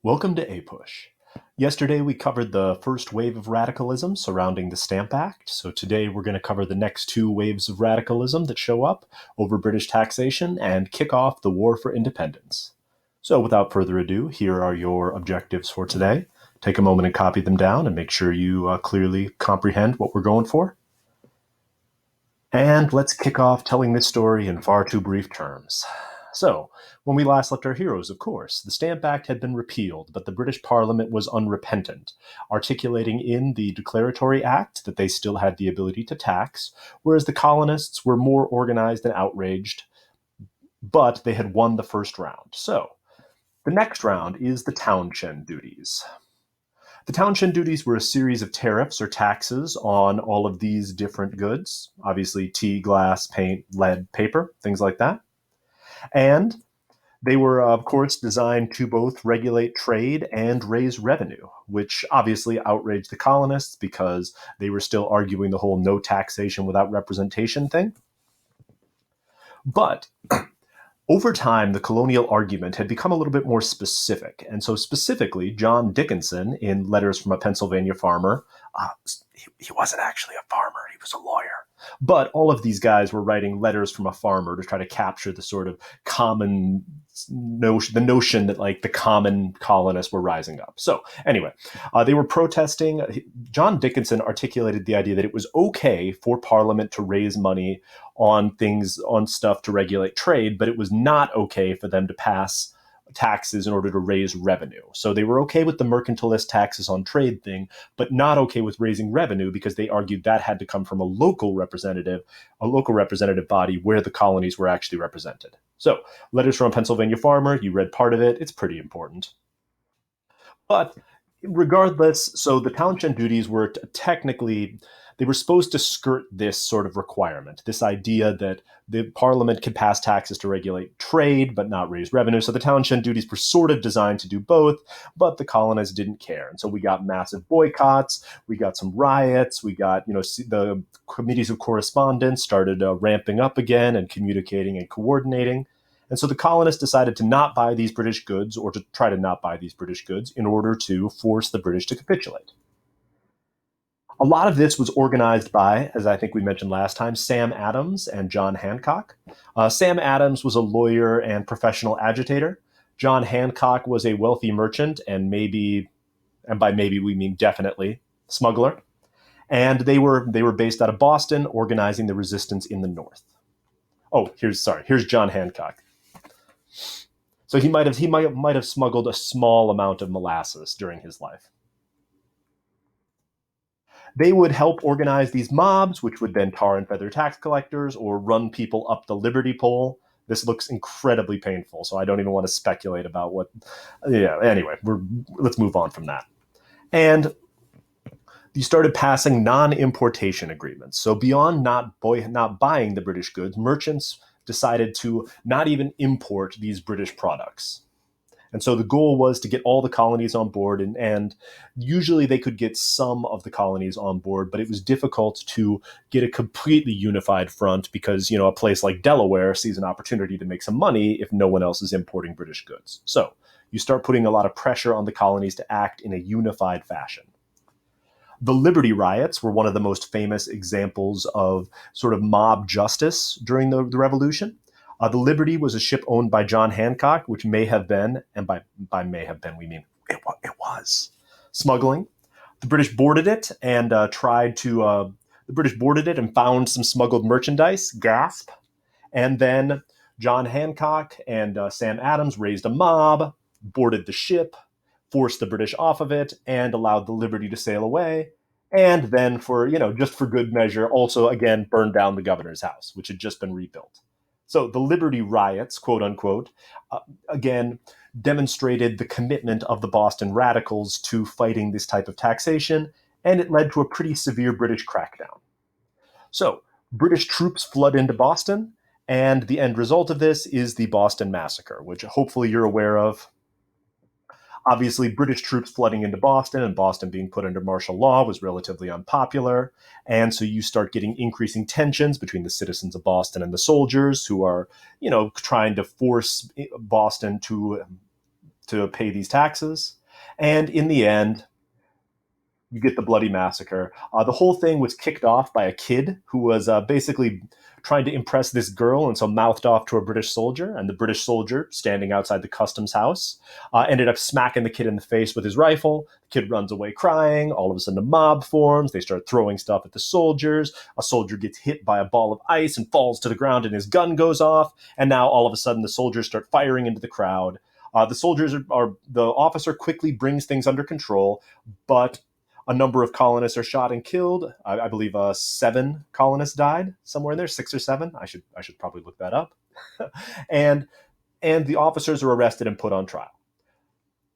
Welcome to APUSH. Yesterday we covered the first wave of radicalism surrounding the Stamp Act, so today we're going to cover the next two waves of radicalism that show up over British taxation and kick off the War for Independence. So without further ado, here are your objectives for today. Take a moment and copy them down and make sure you clearly comprehend what we're going for. And let's kick off telling this story in far too brief terms. So, when we last left our heroes, of course, the Stamp Act had been repealed, but the British Parliament was unrepentant, articulating in the Declaratory Act that they still had the ability to tax, whereas the colonists were more organized and outraged, but they had won the first round. So, the next round is the Townshend duties. The Townshend duties were a series of tariffs or taxes on all of these different goods, obviously tea, glass, paint, lead, paper, things like that. And they were, of course, designed to both regulate trade and raise revenue, which obviously outraged the colonists because they were still arguing the whole no taxation without representation thing. But over time, the colonial argument had become a little bit more specific. And so, specifically, John Dickinson, in Letters from a Pennsylvania Farmer, he wasn't actually a farmer, he was a lawyer. But all of these guys were writing letters from a farmer to try to capture the sort of common notion, the notion that like the common colonists were rising up. So anyway, they were protesting. John Dickinson articulated the idea that it was okay for Parliament to raise money on things, on stuff to regulate trade, but it was not okay for them to pass taxes in order to raise revenue. So they were okay with the mercantilist taxes on trade thing, but not okay with raising revenue because they argued that had to come from a local representative body where the colonies were actually represented. So, Letters from a Pennsylvania Farmer, you read part of it, it's pretty important. But regardless, so the townshend duties were technically, they were supposed to skirt this sort of requirement, this idea that the parliament could pass taxes to regulate trade but not raise revenue. So the townshend duties were sort of designed to do both, but the colonists didn't care. And so we got massive boycotts, we got some riots, we got, the committees of correspondence started ramping up again and communicating and coordinating. And so the colonists decided to not buy these British goods, or to try to not buy these British goods, in order to force the British to capitulate. A lot of this was organized by, as I think we mentioned last time, Sam Adams and John Hancock. Sam Adams was a lawyer and professional agitator. John Hancock was a wealthy merchant and maybe, and by maybe we mean definitely, smuggler. And they were based out of Boston, organizing the resistance in the North. Oh, here's John Hancock. So he might have smuggled a small amount of molasses during his life. They would help organize these mobs, which would then tar and feather tax collectors or run people up the Liberty Pole. This looks incredibly painful, so I don't even want to speculate about what. Yeah, anyway, let's move on from that. And you started passing non-importation agreements. So beyond not buying the British goods, merchants decided to not even import these British products. And so the goal was to get all the colonies on board, and usually they could get some of the colonies on board, but it was difficult to get a completely unified front because, a place like Delaware sees an opportunity to make some money if no one else is importing British goods. So you start putting a lot of pressure on the colonies to act in a unified fashion. The Liberty Riots were one of the most famous examples of sort of mob justice during the Revolution. The Liberty was a ship owned by John Hancock, which may have been, and by may have been we mean it was, smuggling. The British boarded it and found some smuggled merchandise, gasp. And then John Hancock and Sam Adams raised a mob, boarded the ship, forced the British off of it, and allowed the Liberty to sail away. And then just for good measure, also again burned down the governor's house, which had just been rebuilt. So the Liberty Riots, quote unquote, again, demonstrated the commitment of the Boston radicals to fighting this type of taxation, and it led to a pretty severe British crackdown. So British troops flood into Boston, and the end result of this is the Boston Massacre, which hopefully you're aware of. Obviously, British troops flooding into Boston and Boston being put under martial law was relatively unpopular. And so you start getting increasing tensions between the citizens of Boston and the soldiers who are, trying to force Boston to to pay these taxes. And in the end, you get the bloody massacre. The whole thing was kicked off by a kid who was basically trying to impress this girl, and so mouthed off to a British soldier. And the British soldier, standing outside the customs house, ended up smacking the kid in the face with his rifle. The kid runs away crying. All of a sudden, a mob forms. They start throwing stuff at the soldiers. A soldier gets hit by a ball of ice and falls to the ground, and his gun goes off. And now, all of a sudden, the soldiers start firing into the crowd. The officer quickly brings things under control, but a number of colonists are shot and killed. I believe 7 colonists died, somewhere in there, 6 or 7. I should probably look that up. and the officers are arrested and put on trial.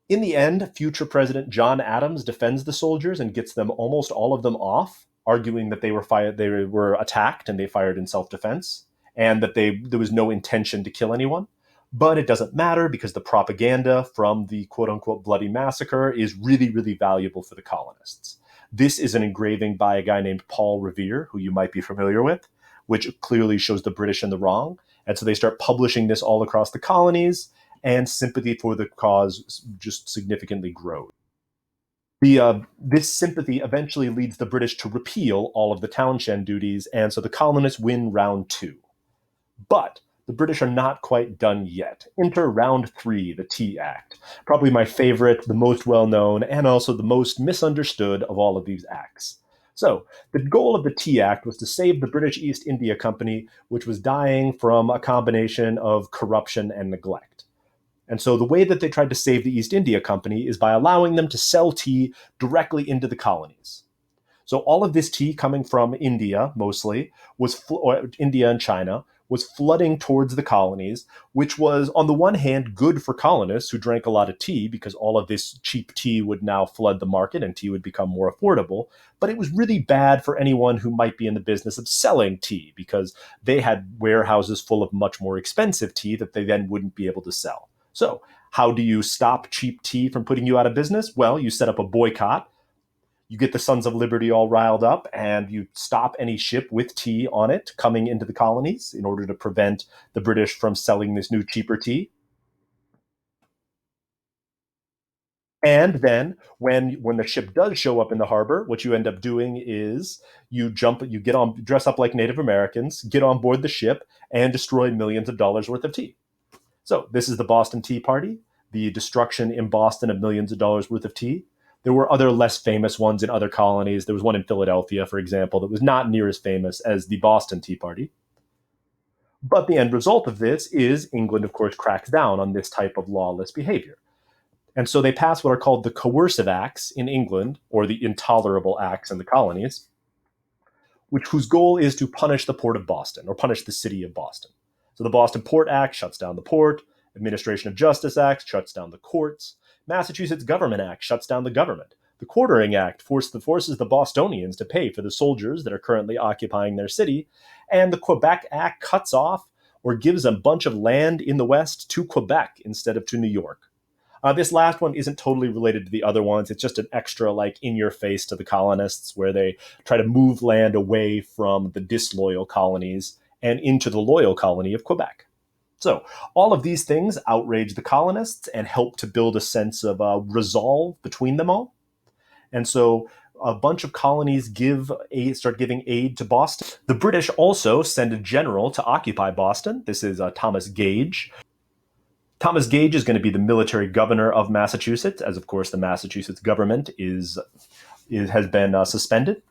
In the end, future President John Adams defends the soldiers and gets them, almost all of them, off, arguing that they were attacked and they fired in self-defense, and that there was no intention to kill anyone. But it doesn't matter, because the propaganda from the quote-unquote bloody massacre is really, really valuable for the colonists. This is an engraving by a guy named Paul Revere, who you might be familiar with, which clearly shows the British in the wrong. And so they start publishing this all across the colonies, and sympathy for the cause just significantly grows. This sympathy eventually leads the British to repeal all of the Townshend duties, and so the colonists win round 2. But the British are not quite done yet. Enter round 3, the Tea Act. Probably my favorite, the most well-known, and also the most misunderstood of all of these acts. So, the goal of the Tea Act was to save the British East India Company, which was dying from a combination of corruption and neglect. And so the way that they tried to save the East India Company is by allowing them to sell tea directly into the colonies. So all of this tea coming from India, mostly, or India and China, was flooding towards the colonies, which was, on the one hand, good for colonists who drank a lot of tea, because all of this cheap tea would now flood the market and tea would become more affordable. But it was really bad for anyone who might be in the business of selling tea, because they had warehouses full of much more expensive tea that they then wouldn't be able to sell. So how do you stop cheap tea from putting you out of business? Well, you set up a boycott. You get the Sons of Liberty all riled up, and you stop any ship with tea on it coming into the colonies in order to prevent the British from selling this new cheaper tea. And then when the ship does show up in the harbor, what you end up doing is you dress up like Native Americans, get on board the ship, and destroy millions of dollars worth of tea. So this is the Boston Tea Party, the destruction in Boston of millions of dollars worth of tea. There were other less famous ones in other colonies. There was one in Philadelphia, for example, that was not near as famous as the Boston Tea Party. But the end result of this is England, of course, cracks down on this type of lawless behavior. And so they pass what are called the Coercive Acts in England, or the Intolerable Acts in the colonies, whose goal is to punish the Port of Boston, or punish the city of Boston. So the Boston Port Act shuts down the port. Administration of Justice Act shuts down the courts. Massachusetts Government Act shuts down the government. The Quartering Act forces the Bostonians to pay for the soldiers that are currently occupying their city. And the Quebec Act cuts off or gives a bunch of land in the West to Quebec instead of to New York. This last one isn't totally related to the other ones. It's just an extra, in your face to the colonists, where they try to move land away from the disloyal colonies and into the loyal colony of Quebec. So all of these things outrage the colonists and help to build a sense of resolve between them all. And so a bunch of colonies start giving aid to Boston. The British also send a general to occupy Boston. This is Thomas Gage. Thomas Gage is going to be the military governor of Massachusetts, as of course the Massachusetts government has been suspended.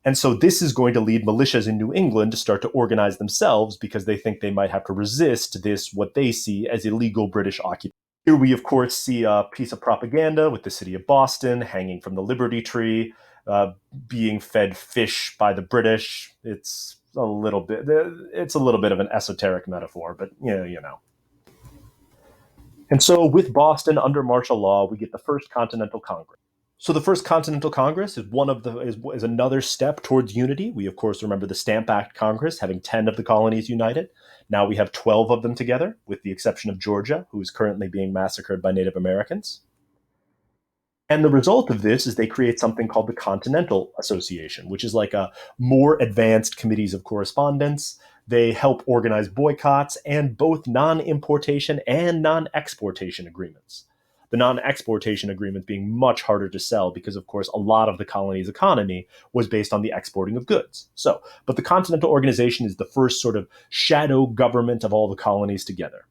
And so this is going to lead militias in New England to start to organize themselves, because they think they might have to resist this, what they see as illegal British occupation. Here we, of course, see a piece of propaganda with the city of Boston hanging from the Liberty Tree, being fed fish by the British. It's a little bit of an esoteric metaphor, but you know. And so with Boston under martial law, we get the First Continental Congress. So the First Continental Congress is another step towards unity. We, of course, remember the Stamp Act Congress having 10 of the colonies united. Now we have 12 of them together, with the exception of Georgia, who is currently being massacred by Native Americans. And the result of this is they create something called the Continental Association, which is like a more advanced committees of correspondence. They help organize boycotts and both non-importation and non-exportation agreements. the non-exportation agreements being much harder to sell because, of course, a lot of the colony's economy was based on the exporting of goods. But the Continental Organization is the first sort of shadow government of all the colonies together.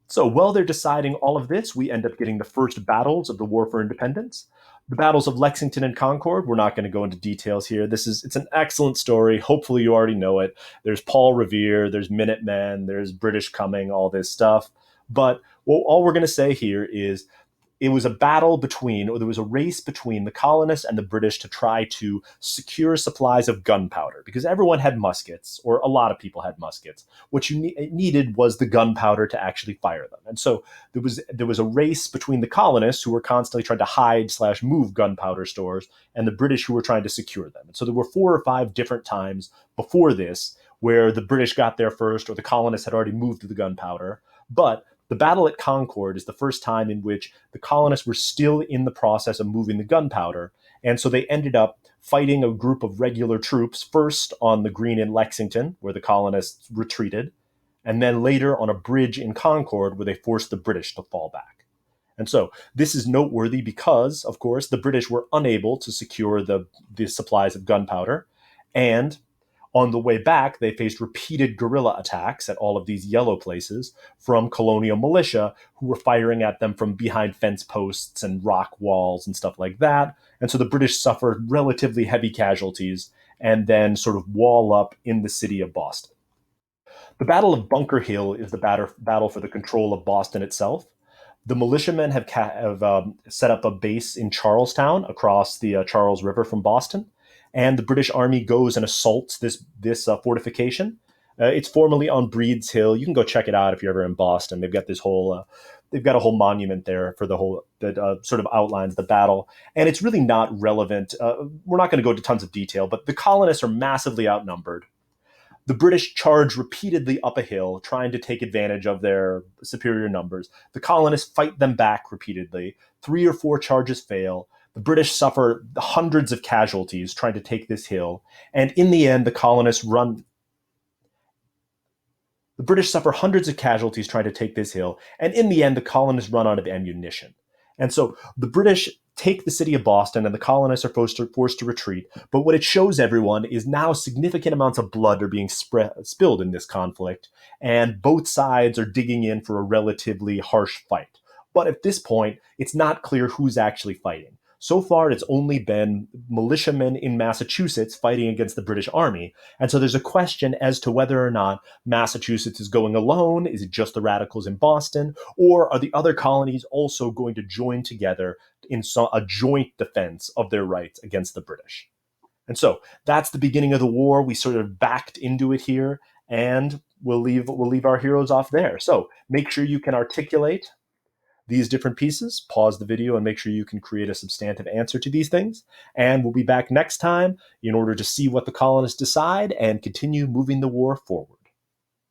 So while they're deciding all of this, we end up getting the first battles of the War for Independence. The battles of Lexington and Concord, we're not going to go into details here. It's an excellent story. Hopefully you already know it. There's Paul Revere, there's Minutemen, there's British coming, all this stuff. But all we're going to say here is it was a battle between, or there was a race between the colonists and the British to try to secure supplies of gunpowder, because everyone had muskets, or a lot of people had muskets. What you needed was the gunpowder to actually fire them. And so there was a race between the colonists, who were constantly trying to hide/move gunpowder stores, and the British, who were trying to secure them. And so there were 4 or 5 different times before this where the British got there first, or the colonists had already moved the gunpowder. But the battle at Concord is the first time in which the colonists were still in the process of moving the gunpowder. And so they ended up fighting a group of regular troops, first on the green in Lexington, where the colonists retreated, and then later on a bridge in Concord, where they forced the British to fall back. And so this is noteworthy because, of course, the British were unable to secure the supplies of gunpowder. And on the way back, they faced repeated guerrilla attacks at all of these yellow places from colonial militia, who were firing at them from behind fence posts and rock walls and stuff like that. And so the British suffered relatively heavy casualties and then sort of wall up in the city of Boston. The Battle of Bunker Hill is the battle for the control of Boston itself. The militiamen have set up a base in Charlestown across the Charles River from Boston. And the British Army goes and assaults this fortification. It's formerly on Breed's Hill. You can go check it out if you're ever in Boston. They've got a whole monument there for that sort of outlines the battle. And it's really not relevant. We're not going to go into tons of detail, but the colonists are massively outnumbered. The British charge repeatedly up a hill, trying to take advantage of their superior numbers. The colonists fight them back repeatedly. 3 or 4 charges fail. The British suffer hundreds of casualties trying to take this hill. And in the end, the British suffer hundreds of casualties trying to take this hill. And in the end, the colonists run out of ammunition. And so the British take the city of Boston, and the colonists are forced to retreat. But what it shows everyone is now significant amounts of blood are being spilled in this conflict, and both sides are digging in for a relatively harsh fight. But at this point, it's not clear who's actually fighting. So far, it's only been militiamen in Massachusetts fighting against the British Army. And so there's a question as to whether or not Massachusetts is going alone. Is it just the radicals in Boston? Or are the other colonies also going to join together in a joint defense of their rights against the British? And so that's the beginning of the war. We sort of backed into it here, and we'll leave our heroes off there. So make sure you can articulate these different pieces, pause the video, and make sure you can create a substantive answer to these things. And we'll be back next time in order to see what the colonists decide and continue moving the war forward.